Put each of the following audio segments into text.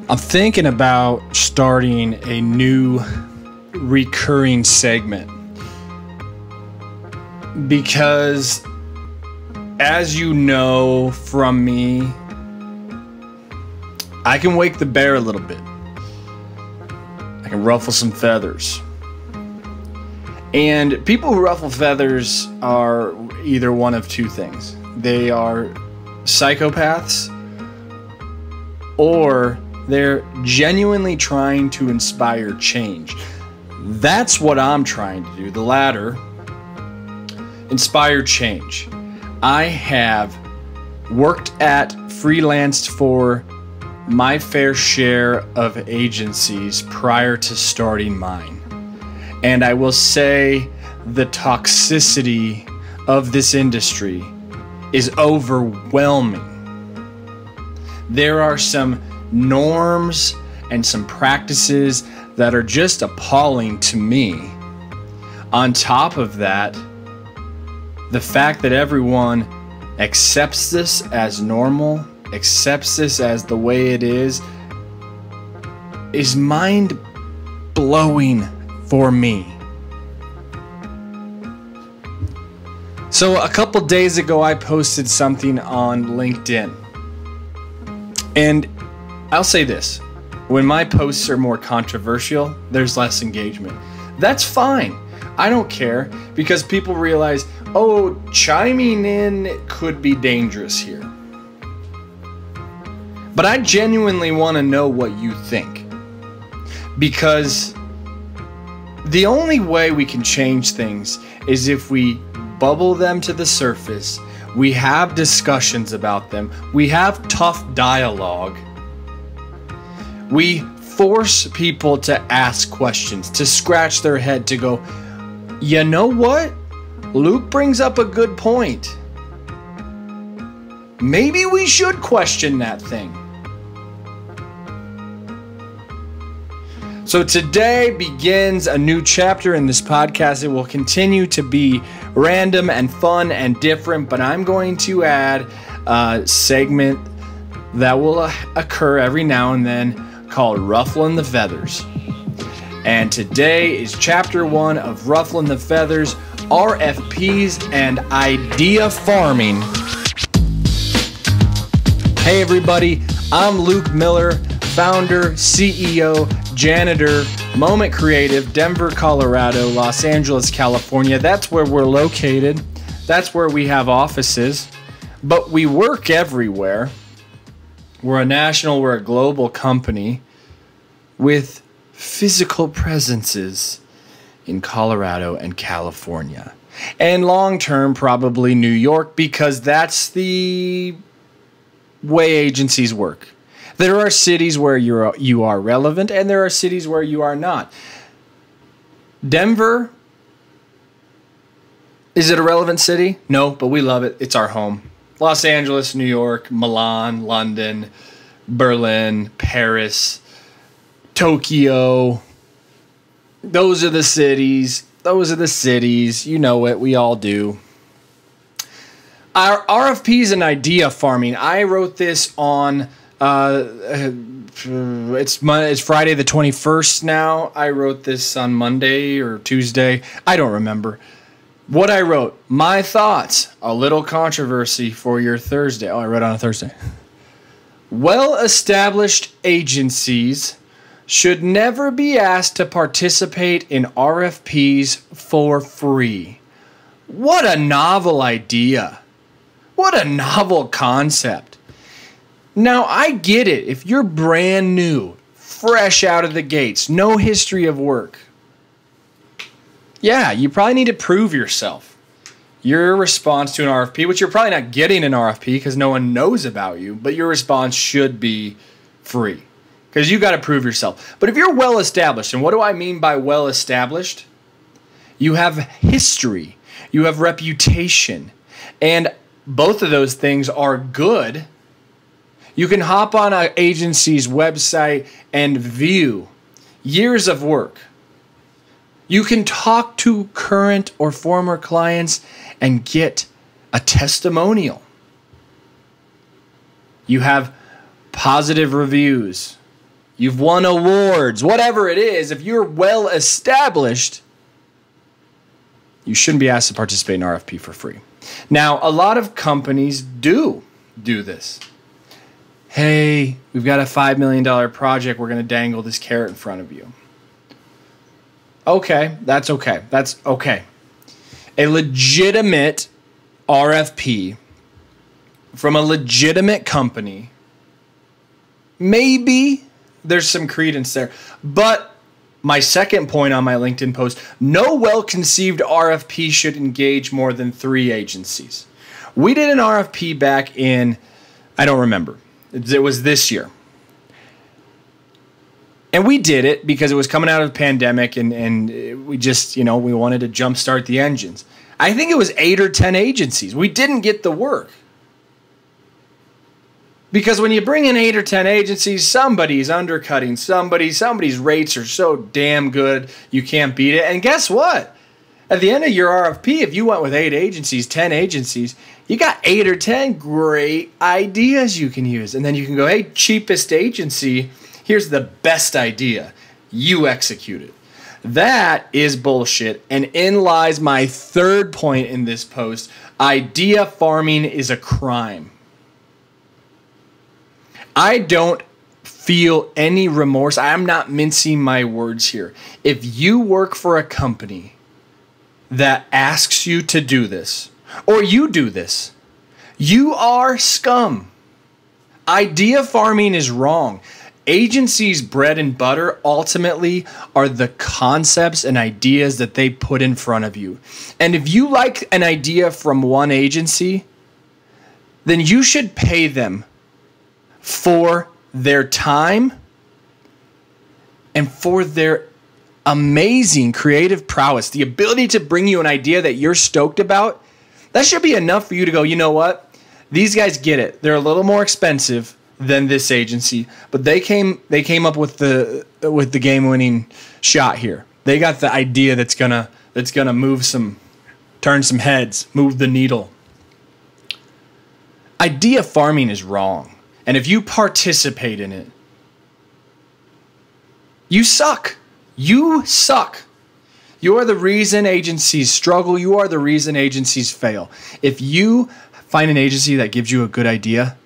I'm thinking about starting a new recurring segment because, as you know from me, I can wake the bear a little bit. I can ruffle some feathers. And people who ruffle feathers are either one of two things. They are psychopaths, or they're genuinely trying to inspire change. That's what I'm trying to do. The latter, inspire change. I have worked at, freelanced for my fair share of agencies prior to starting mine. And I will say the toxicity of this industry is overwhelming. There are some norms and some practices that are just appalling to me. On top of that, the fact that everyone accepts this as normal, accepts this as the way it is mind-blowing for me. So a couple days ago, I posted something on LinkedIn. And I'll say this, when my posts are more controversial, there's less engagement. That's fine. I don't care, because people realize, oh, chiming in could be dangerous here. But I genuinely want to know what you think, because the only way we can change things is if we bubble them to the surface, we have discussions about them, we have tough dialogue, we force people to ask questions, to scratch their head, to go, you know what? Luke brings up a good point. Maybe we should question that thing. So today begins a new chapter in this podcast. It will continue to be random and fun and different, but I'm going to add a segment that will occur every now and then called Ruffling the Feathers. And today is chapter 1 of Ruffling the Feathers, RFPs and idea farming. Hey everybody, I'm Luke Miller, founder, CEO, janitor, Moment Creative, Denver, Colorado, Los Angeles, California. That's where we're located. That's where we have offices. But we work everywhere. We're a global company with physical presences in Colorado and California. And long-term, probably New York, because that's the way agencies work. There are cities where you are relevant, and there are cities where you are not. Denver, is it a relevant city? No, but we love it. It's our home. Los Angeles, New York, Milan, London, Berlin, Paris, Tokyo. Those are the cities. Those are the cities. You know it. We all do. Our RFPs and idea farming. I wrote this on... it's Friday the 21st now. I wrote this on Monday or Tuesday. I don't remember. What I wrote, my thoughts, a little controversy for your Thursday. Oh, I wrote on a Thursday. Well-established agencies should never be asked to participate in RFPs for free. What a novel idea. What a novel concept. Now, I get it. If you're brand new, fresh out of the gates, no history of work, yeah, you probably need to prove yourself. Your response to an RFP, which you're probably not getting an RFP because no one knows about you, but your response should be free because you got to prove yourself. But if you're well established, and what do I mean by well established? You have history, you have reputation, and both of those things are good. You can hop on an agency's website and view years of work. You can talk to current or former clients and get a testimonial. You have positive reviews. you've won awards, whatever it is, if you're well established, you shouldn't be asked to participate in RFP for free. Now, a lot of companies do this. Hey, we've got a $5 million project. We're going to dangle this carrot in front of you. Okay, that's okay. That's okay. A legitimate RFP from a legitimate company, maybe there's some credence there. But my second point on my LinkedIn post, no well-conceived RFP should engage more than 3 agencies. We did an RFP back in, I don't remember. It was this year. And we did it because it was coming out of the pandemic and we just, we wanted to jumpstart the engines. I think it was 8 or 10 agencies. We didn't get the work. Because when you bring in 8 or 10 agencies, somebody's undercutting somebody's rates are so damn good, you can't beat it. And guess what? At the end of your RFP, if you went with 8 agencies, 10 agencies, you got 8 or 10 great ideas you can use. And then you can go, hey, cheapest agency, here's the best idea. You execute it. That is bullshit. And in lies my third point in this post. Idea farming is a crime. I don't feel any remorse. I'm not mincing my words here. If you work for a company that asks you to do this, or you do this, you are scum. Idea farming is wrong. Agencies' bread and butter ultimately are the concepts and ideas that they put in front of you. And if you like an idea from one agency, then you should pay them for their time and for their amazing creative prowess, the ability to bring you an idea that you're stoked about. That should be enough for you to go, you know what? These guys get it. They're a little more expensive than this agency, but they came up with the game-winning shot here. They got the idea that's gonna turn some heads, move the needle. Idea farming is wrong. And if you participate in it, you suck. You suck. You are the reason agencies struggle. You are the reason agencies fail. If you find an agency that gives you a good idea,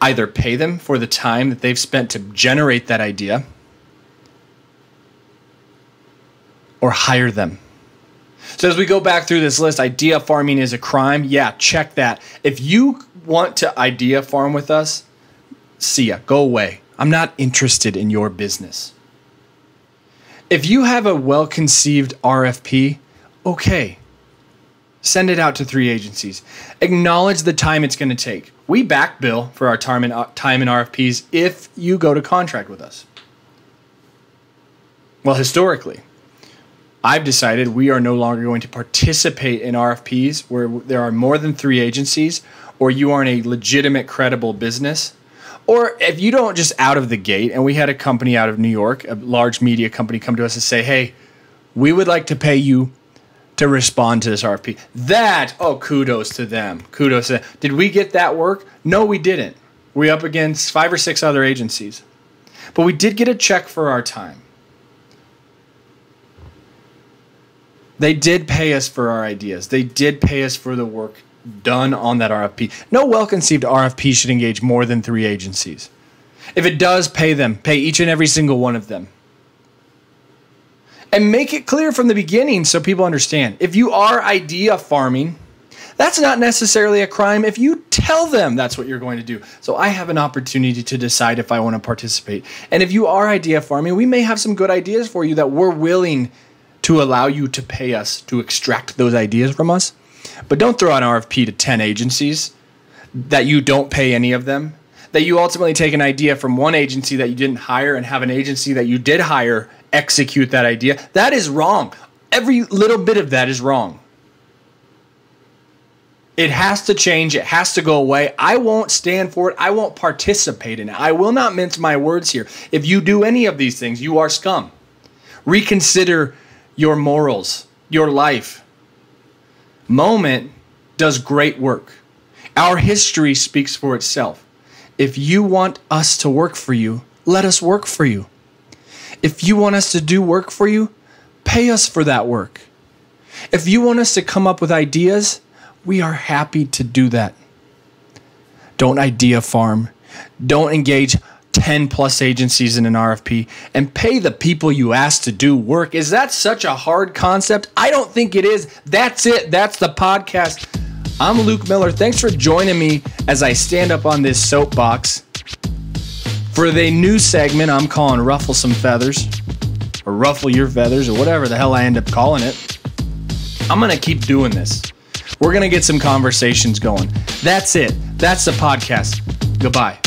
either pay them for the time that they've spent to generate that idea or hire them. So as we go back through this list, idea farming is a crime. Yeah, check that. If you want to idea farm with us, see ya. Go away. I'm not interested in your business. If you have a well-conceived RFP, okay, send it out to 3 agencies. Acknowledge the time it's going to take. We back bill for our time in RFPs if you go to contract with us. Well, historically, I've decided we are no longer going to participate in RFPs where there are more than 3 agencies, or you aren't a legitimate, credible business, or if you don't just out of the gate. And we had a company out of New York, a large media company, come to us and say, hey, we would like to pay you to respond to this RFP. Kudos to them. Kudos to them. Did we get that work? No, we didn't. We're up against 5 or 6 other agencies. But we did get a check for our time. They did pay us for our ideas. They did pay us for the work done on that RFP. No well-conceived RFP should engage more than 3 agencies. If it does, pay them. Pay each and every single one of them. And make it clear from the beginning so people understand. If you are idea farming, that's not necessarily a crime if you tell them that's what you're going to do. So I have an opportunity to decide if I want to participate. And if you are idea farming, we may have some good ideas for you that we're willing to allow you to pay us to extract those ideas from us. But don't throw out an RFP to 10 agencies that you don't pay any of them, that you ultimately take an idea from one agency that you didn't hire and have an agency that you did hire execute that idea. That is wrong. Every little bit of that is wrong. It has to change. It has to go away. I won't stand for it. I won't participate in it. I will not mince my words here. If you do any of these things, you are scum. Reconsider your morals, your life. Moment does great work. Our history speaks for itself. If you want us to work for you, let us work for you. If you want us to do work for you, pay us for that work. If you want us to come up with ideas, we are happy to do that. Don't idea farm. Don't engage 10 plus agencies in an RFP and pay the people you ask to do work. Is that such a hard concept? I don't think it is. That's it. That's the podcast. I'm Luke Miller. Thanks for joining me as I stand up on this soapbox for the new segment I'm calling Ruffle Some Feathers, or Ruffle Your Feathers, or whatever the hell I end up calling it. I'm going to keep doing this. We're going to get some conversations going. That's it. That's the podcast. Goodbye.